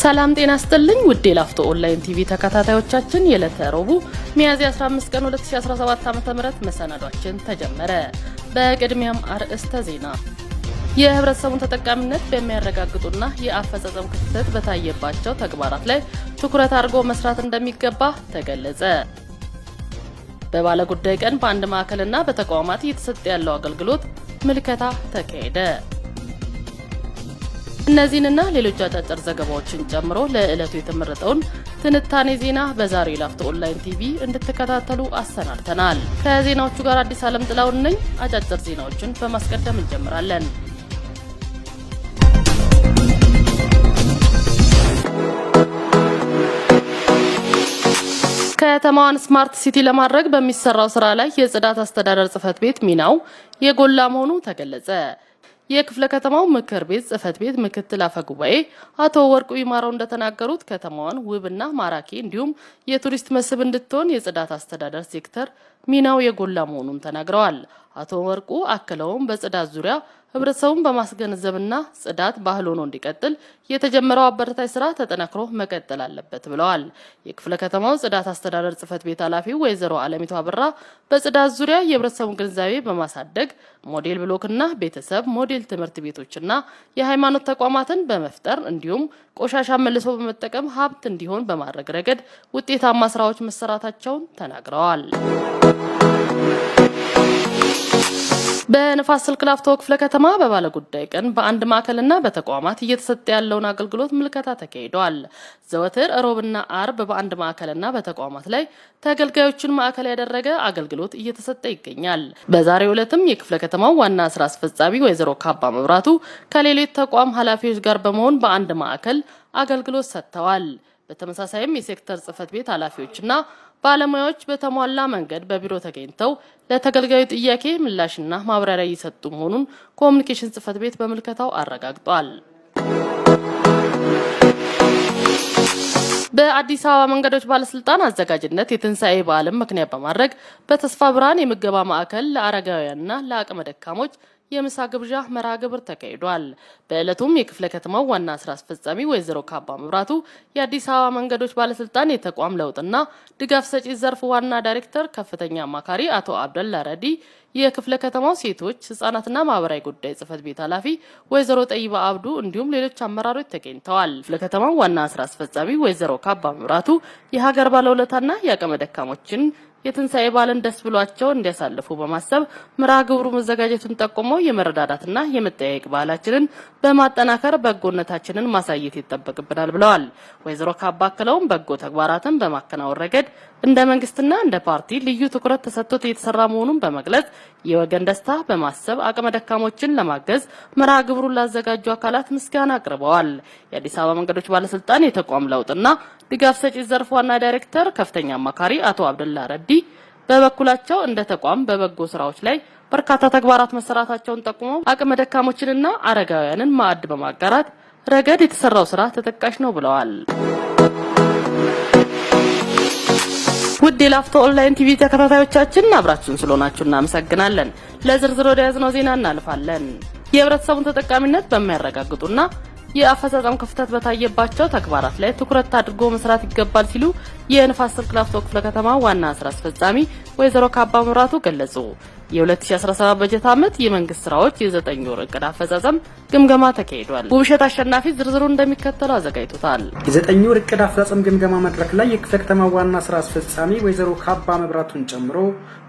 ሰላም ጤና ይስጥልኝ ውድ የላፍቶ ኦንላይን ቲቪ ተከታታዮቻችን የዕለተ ረቡዕ ሚያዝያ 15 ቀን 2017 ዓ.ም መሰናዷችን ተጀመረ። በቅድሚያም አርዕስተ ዜና የህብረተሰቡን ተጠቃሚነት በሚያረጋግጡና የአፈጻጸም ክፍተት በታየባቸው ተግባራት ላይ ትኩረት አድርጎ መስራት እንደሚገባ ተገለጸ። በባለጉዳይ ቀን በአንድ ማዕከልና በተቋማት እየተሰጠ ያለው አገልግሎት ምልከታ ተካሄደ። እነዚህንና ሌሎች አጫጭር ዘገባዎችን ጨምሮ ለዕለቱ የተመረጠውን ትንታኔ ዜና በዛሬው ላፍቶ ኦንላይን ቲቪ እንድትከታተሉ አሰናድተናል። ከዜናዎቹ ጋር አዲስ ዓለም ጥላውን ነኝ። አጫጭር ዜናዎችን በማስቀደም እንጀምራለን። ከተማዋን ስማርት ሲቲ ለማድረግ በሚሰራው ስራ ላይ የጽዳት አስተዳደር ጽህፈት ቤት ሚናው የጎላ መሆኑ ተገለጸ። የክፍለ ከተማው ምክር ቤት ጽህፈት ቤት ምክትል አፈ ጉባኤ አቶ ወርቁ ይማራው እንደተናገሩት ከተማዋን ውብና ማራኪ እንዲሁም የቱሪስት መስህብ እንድትሆን የጽዳት አስተዳደር ሴክተር ሚናው የጎላ መሆኑን ተናግረዋል። አቶ ወርቁ አክለውም በጽዳት ዙሪያ ህብረተሰቡን በማስገንዘብና ጽዳት ባህል ሆኖ እንዲቀጥል የተጀመረው አበረታች ስራ ተጠናክሮ መቀጠል አለበት ብለዋል። የክፍለ ከተማው ጽዳት አስተዳደር ጽህፈት ቤት ኃላፊው ወይዘሮ አለሚቱ አበራ በጽዳት ዙሪያ የህብረተሰቡን ግንዛቤ በማሳደግ ሞዴል ብሎክና ቤተሰብ ሞዴል ትምህርት ቤቶችና የሃይማኖት ተቋማትን በመፍጠር እንዲሁም ቆሻሻ መልሶ በመጠቀም ሀብት እንዲሆን በማድረግ ረገድ ውጤታማ ስራዎች መሰራታቸውን ተናግረዋል። በንፋስ ስልክ ላፍቶ ክፍለ ከተማ በባለጉዳይ ቀን በአንድ ማዕከልና በተቋማት እየተሰጠ ያለውን አገልግሎት ምልከታ ተካሂዷል። ዘወትር ሮብና አርብ በአንድ ማዕከልና በተቋማት ላይ ተገልጋዮችን ማዕከል ያደረገ አገልግሎት እየተሰጠ ይገኛል። በዛሬው ዕለትም የክፍለ ከተማው ዋና ስራ አስፈጻሚ ወይዘሮ ካባ መብራቱ ከሌሎች ተቋም ኃላፊዎች ጋር በመሆን በአንድ ማዕከል አገልግሎት ሰጥተዋል። በተመሳሳይም የሴክተር ጽህፈት ቤት ኃላፊዎችና ባለሙያዎች በተሟላ መንገድ በቢሮ ተገኝተው ለተገልጋዩ ጥያቄ ምላሽና ማብራሪያ እየሰጡ መሆኑን ኮሙኒኬሽን ጽህፈት ቤት በምልከታው አረጋግጧል። በአዲስ አበባ መንገዶች ባለስልጣን አዘጋጅነት የትንሳኤ በዓልን ምክንያት በማድረግ በተስፋ ብርሃን የምገባ ማዕከል ለአረጋውያንና ለአቅመ ደካሞች የምሳ ግብዣ መርሃ ግብር ተካሂዷል። በዕለቱም የክፍለ ከተማው ዋና ስራ አስፈጻሚ ወይዘሮ ካባ መብራቱ፣ የአዲስ አበባ መንገዶች ባለስልጣን የተቋም ለውጥና ድጋፍ ሰጪ ዘርፍ ዋና ዳይሬክተር ከፍተኛ አማካሪ አቶ አብደላ ረዲ፣ የክፍለ ከተማው ሴቶች ህጻናትና ማህበራዊ ጉዳይ ጽህፈት ቤት ኃላፊ ወይዘሮ ጠይባ አብዱ እንዲሁም ሌሎች አመራሮች ተገኝተዋል። ክፍለ ከተማው ዋና ስራ አስፈጻሚ ወይዘሮ ካባ መብራቱ የሀገር ባለውለታና የአቅመ ደካሞችን የትንሳኤ በዓልን ደስ ብሏቸው እንዲያሳልፉ በማሰብ መርሃ ግብሩ መዘጋጀቱን ጠቁመው የመረዳዳትና የመጠያየቅ ባህላችንን በማጠናከር በጎነታችንን ማሳየት ይጠበቅብናል ብለዋል። ወይዘሮ ካባ አክለውም በጎ ተግባራትን በማከናወን ረገድ እንደ መንግስትና እንደ ፓርቲ ልዩ ትኩረት ተሰጥቶት እየተሰራ መሆኑን በመግለጽ የወገን ደስታ በማሰብ አቅመ ደካሞችን ለማገዝ መርሃ ግብሩን ላዘጋጁ አካላት ምስጋና አቅርበዋል። የአዲስ አበባ መንገዶች ባለስልጣን የተቋም ለውጥና ድጋፍ ሰጪ ዘርፍ ዋና ዳይሬክተር ከፍተኛ አማካሪ አቶ አብደላ ረዲ በበኩላቸው እንደ ተቋም በበጎ ስራዎች ላይ በርካታ ተግባራት መሰራታቸውን ጠቁመው አቅመ ደካሞችንና አረጋውያንን ማዕድ በማጋራት ረገድ የተሰራው ስራ ተጠቃሽ ነው ብለዋል። ውድ የላፍቶ ኦንላይን ቲቪ ተከታታዮቻችን አብራችሁን ስለሆናችሁ እናመሰግናለን። ለዝርዝር ወደ ያዝነው ዜና እናልፋለን። የህብረተሰቡን ተጠቃሚነት በሚያረጋግጡና የአፈጻጸም ክፍተት በታየባቸው ተግባራት ላይ ትኩረት አድርጎ መስራት ይገባል ሲሉ የንፋስ ስልክ ላፍቶ ክፍለ ከተማ ዋና ስራ አስፈጻሚ ወይዘሮ ካባ መብራቱ ገለጹ። የ2017 በጀት ዓመት የመንግስት ስራዎች የ9 ወር እቅድ አፈጻጸም ግምገማ ተካሂዷል። ውብሸት አሸናፊ ዝርዝሩ እንደሚከተለው አዘጋጅቶታል። የ9 ወር እቅድ አፈጻጸም ግምገማ መድረክ ላይ የክፍለ ከተማው ዋና ስራ አስፈጻሚ ወይዘሮ ካባ መብራቱን ጨምሮ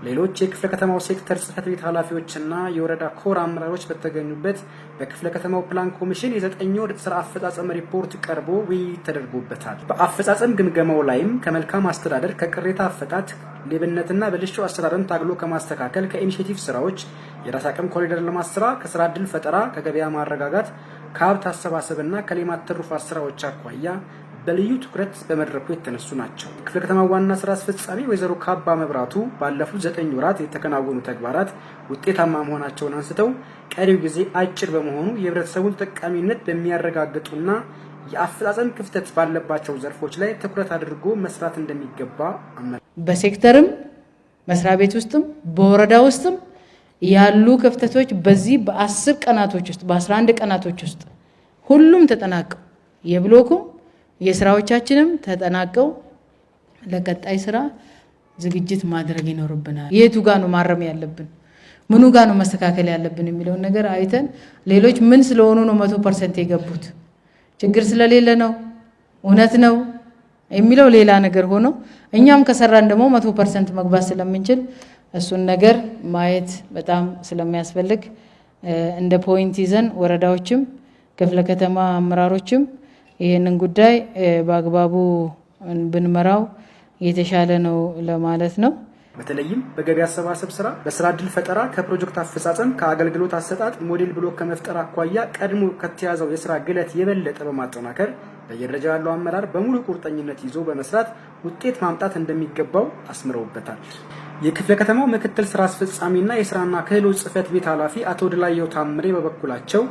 ሌሎች የክፍለ ከተማው ሴክተር ጽህፈት ቤት ኃላፊዎችና የወረዳ ኮር አመራሮች በተገኙበት በክፍለ ከተማው ፕላን ኮሚሽን የ9 ወር ስራ አፈጻጸም ሪፖርት ቀርቦ ውይይት ተደርጎበታል። በአፈጻጸም ግምገማው ላይም ከመልካም አስተዳደር፣ ከቅሬታ አፈታት፣ ሌብነትና ብልሹ አሰራርን ታግሎ ከማስተካከል፣ ከኢኒሼቲቭ ስራዎች፣ የራስ አቅም ኮሪደር ልማት ስራ፣ ከስራ ዕድል ፈጠራ፣ ከገበያ ማረጋጋት፣ ከሀብት አሰባሰብና ከሌማት ትሩፋት ስራዎች አኳያ በልዩ ትኩረት በመድረኩ የተነሱ ናቸው። ክፍለ ከተማው ዋና ስራ አስፈጻሚ ወይዘሮ ካባ መብራቱ ባለፉት 9 ወራት የተከናወኑ ተግባራት ውጤታማ መሆናቸውን አንስተው ቀሪው ጊዜ አጭር በመሆኑ የህብረተሰቡን ተጠቃሚነት በሚያረጋግጡና የአፈጻጸም ክፍተት ባለባቸው ዘርፎች ላይ ትኩረት አድርጎ መስራት እንደሚገባ በሴክተርም መስሪያ ቤት ውስጥም በወረዳ ውስጥም ያሉ ክፍተቶች በዚህ በ10 ቀናቶች ውስጥ በ11 ቀናቶች ውስጥ ሁሉም ተጠናቀው የብሎኩ የስራዎቻችንም ተጠናቀው ለቀጣይ ስራ ዝግጅት ማድረግ ይኖርብናል። የቱ ጋር ነው ማረም ያለብን፣ ምኑ ጋር ነው መስተካከል ያለብን የሚለውን ነገር አይተን ሌሎች ምን ስለሆኑ ነው 100% የገቡት ችግር ስለሌለ ነው እውነት ነው የሚለው ሌላ ነገር ሆኖ እኛም ከሰራን ደግሞ 100% መግባት ስለምንችል እሱን ነገር ማየት በጣም ስለሚያስፈልግ እንደ ፖይንት ይዘን ወረዳዎችም ክፍለ ከተማ አመራሮችም ይሄንን ጉዳይ በአግባቡ ብንመራው የተሻለ ነው ለማለት ነው። በተለይም በገቢ አሰባሰብ ስራ፣ በስራ ዕድል ፈጠራ፣ ከፕሮጀክት አፈጻጸም፣ ከአገልግሎት አሰጣጥ ሞዴል ብሎክ ከመፍጠር አኳያ ቀድሞ ከተያዘው የስራ ግለት የበለጠ በማጠናከር በየደረጃው ያለው አመራር በሙሉ ቁርጠኝነት ይዞ በመስራት ውጤት ማምጣት እንደሚገባው አስምረውበታል። የክፍለ ከተማው ምክትል ስራ አስፈጻሚና የስራና ክህሎት ጽህፈት ቤት ኃላፊ አቶ ድላየው ታምሬ በበኩላቸው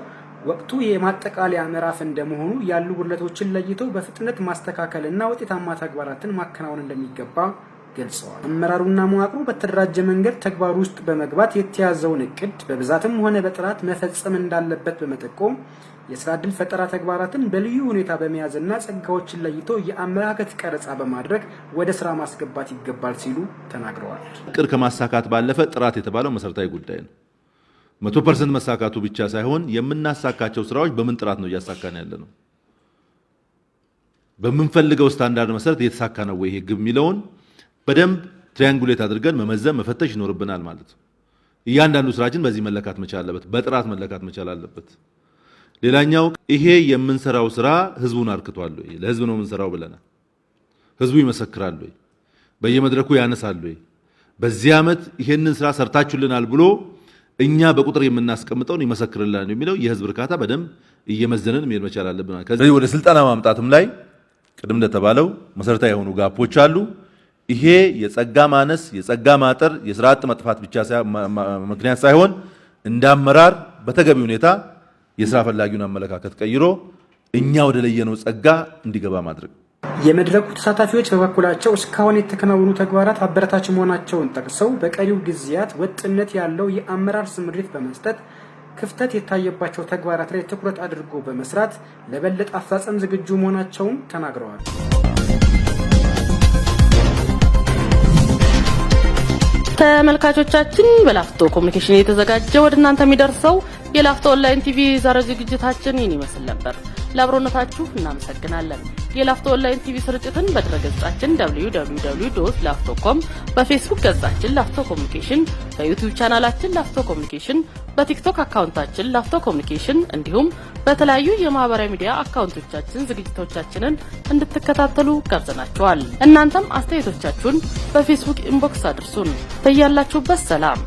ወቅቱ የማጠቃለያ ምዕራፍ እንደመሆኑ ያሉ ጉድለቶችን ለይቶ በፍጥነት ማስተካከልና ውጤታማ ተግባራትን ማከናወን እንደሚገባ ገልጸዋል። አመራሩና መዋቅሩ በተደራጀ መንገድ ተግባር ውስጥ በመግባት የተያዘውን እቅድ በብዛትም ሆነ በጥራት መፈጸም እንዳለበት በመጠቆም የስራ ዕድል ፈጠራ ተግባራትን በልዩ ሁኔታ በመያዝና ጸጋዎችን ለይቶ የአመለካከት ቀረጻ በማድረግ ወደ ስራ ማስገባት ይገባል ሲሉ ተናግረዋል። እቅድ ከማሳካት ባለፈ ጥራት የተባለው መሰረታዊ ጉዳይ ነው። 100% መሳካቱ ብቻ ሳይሆን የምናሳካቸው ስራዎች በምን ጥራት ነው እያሳካን ያለ ነው፣ በምንፈልገው ስታንዳርድ መሰረት እየተሳካ ነው ወይ ይሄ ግብ የሚለውን በደንብ ትሪያንጉሌት አድርገን መመዘን መፈተሽ ይኖርብናል ማለት ነው። እያንዳንዱ ስራችን በዚህ መለካት መቻል አለበት፣ በጥራት መለካት መቻል አለበት። ሌላኛው ይሄ የምንሰራው ስራ ህዝቡን አርክቷል ወይ፣ ለህዝብ ነው የምንሰራው ብለናል፣ ህዝቡ ይመሰክራል ወይ፣ በየመድረኩ ያነሳል ወይ፣ በዚህ ዓመት ይሄንን ስራ ሰርታችሁልናል ብሎ እኛ በቁጥር የምናስቀምጠውን ይመሰክርልናል የሚለው የህዝብ እርካታ በደንብ እየመዘነን መሄድ መቻል አለብን። ከዚህ ወደ ስልጠና ማምጣትም ላይ ቅድም እንደተባለው መሰረታዊ የሆኑ ጋፖች አሉ። ይሄ የጸጋ ማነስ፣ የጸጋ ማጠር፣ የስራ አጥ መጥፋት ብቻ ምክንያት ሳይሆን እንደ አመራር በተገቢ ሁኔታ የስራ ፈላጊውን አመለካከት ቀይሮ እኛ ወደ ለየነው ጸጋ እንዲገባ ማድረግ። የመድረኩ ተሳታፊዎች በበኩላቸው እስካሁን የተከናወኑ ተግባራት አበረታች መሆናቸውን ጠቅሰው በቀሪው ጊዜያት ወጥነት ያለው የአመራር ስምሪት በመስጠት ክፍተት የታየባቸው ተግባራት ላይ ትኩረት አድርጎ በመስራት ለበለጠ አፈጻጸም ዝግጁ መሆናቸውን ተናግረዋል። ተመልካቾቻችን በላፍቶ ኮሙኒኬሽን የተዘጋጀ ወደ እናንተ የሚደርሰው የላፍቶ ኦንላይን ቲቪ ዛሬ ዝግጅታችን ይህን ይመስል ነበር። ለአብሮነታችሁ እናመሰግናለን። የላፍቶ ኦንላይን ቲቪ ስርጭትን በድረገጻችን www.lafto.com፣ በፌስቡክ ገጻችን ላፍቶ ኮሙኒኬሽን፣ በዩቲዩብ ቻናላችን ላፍቶ ኮሙኒኬሽን፣ በቲክቶክ አካውንታችን ላፍቶ ኮሙኒኬሽን እንዲሁም በተለያዩ የማህበራዊ ሚዲያ አካውንቶቻችን ዝግጅቶቻችንን እንድትከታተሉ ጋብዘናችኋል። እናንተም አስተያየቶቻችሁን በፌስቡክ ኢንቦክስ አድርሱን። በያላችሁበት ሰላም